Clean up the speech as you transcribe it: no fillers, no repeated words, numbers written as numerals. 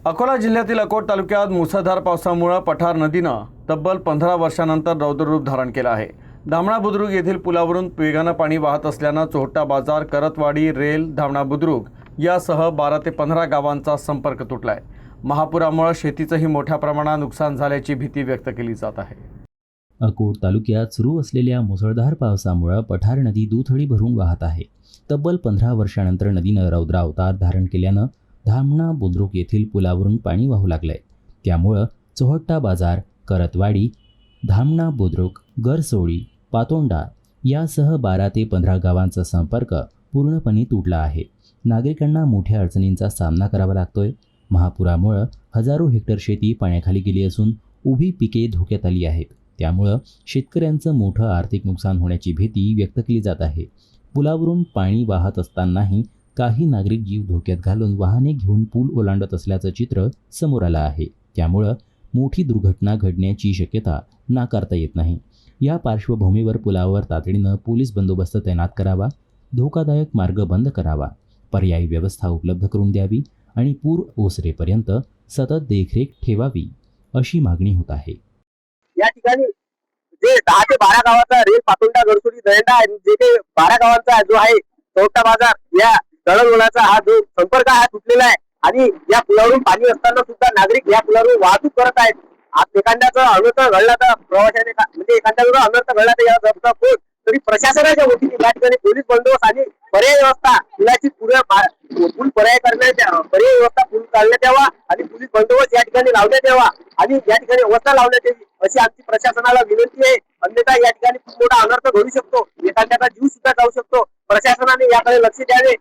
अकोला जिल्ह्यातील अकोट तालुक्यात मुसळधार पावसामुळे पठार नदीनं तब्बल 15 वर्षांनंतर रौद्ररूप धारण केलं आहे। धामणा बुद्रुक येथील पुलावरून वेगानं पाणी वाहत असल्यानं चोहट्टा बाजार, करतवाडी, रेल, धामणा बुद्रुक यासह 12 ते 15 गावांचा संपर्क तुटलाय। महापुरामुळे शेतीचंही मोठ्या प्रमाणात नुकसान झाल्याची भीती व्यक्त केली जात आहे। अकोट तालुक्यात सुरू असलेल्या मुसळधार पावसामुळे पठार नदी दुथडी भरून वाहत आहे। तब्बल 15 वर्षांनंतर नदीनं रौद्र अवतार धारण केल्यानं धामणा बुद्रुक येथील पुलावरून पाणी वाहू लागलंय। त्यामुळं चोहट्टा बाजार, करतवाडी, धामणा बुद्रुक, गरसोळी, पातोंडा यासह 12 ते 15 गावांचा संपर्क पूर्णपणे तुटला आहे। नागरिकांना मोठ्या अडचणींचा सामना करावा लागतोय। महापुरामुळे हजारो हेक्टर शेती पाण्याखाली गेली असून उभी पिके धोक्यात आली आहेत। त्यामुळे शेतकऱ्यांचं मोठं आर्थिक नुकसान होण्याची भीती व्यक्त केली जात आहे। पुलावरून पाणी वाहत असतानाही काही नागरिक जीव धोक्यात घालून वाहने घेऊन पूल ओलांडत असल्याचं चित्र समोर आलं आहे। त्यामुळे मोठी दुर्घटना घडण्याची शक्यता नाकारता येत नाही। या पार्श्वभूमीवर पुलावर तातडीनं पोलीस बंदोबस्त तैनात करावा, धोकादायक मार्ग बंद करावा, पर्यायी व्यवस्था उपलब्ध करून द्यावी आणि पूर ओसरेपर्यंत सतत देखरेख ठेवावी अशी मागणी होत आहे। या ठिकाणी जे 10 ते 12 गावाचा रेल, पातोंडा, गरसोळी, दहींडा जे काही 12 गावांचा जो आहे चोहट्टा बाजार या दळणवळणाचा हा जो संपर्क हा तुटलेला आहे आणि या पुलावरून पाणी असताना सुद्धा नागरिक या पुलावरून वाहतूक करत आहेत। आज एखाद्याचा अनर्थ घडला तर प्रवाशाने म्हणजे एखाद्याचा अनर्थ घडला तर या जबाबदार कोण? तरी प्रशासनाच्या वतीने या ठिकाणी पोलीस बंदोबस्त आणि पर्यायी व्यवस्था पुलाची पूल पर्याय करण्याच्या पर्यायी व्यवस्था पूल काढण्यात यावा आणि पोलीस बंदोबस्त या ठिकाणी लावण्यात यावा आणि या ठिकाणी व्यवस्था लावण्यात यावी अशी आमची प्रशासनाला विनंती आहे। अन्यथा या ठिकाणी खूप मोठा अनर्थ घडू शकतो, एखाद्याचा जीव सुद्धा जाऊ शकतो। प्रशासनाने याकडे लक्ष द्यावे।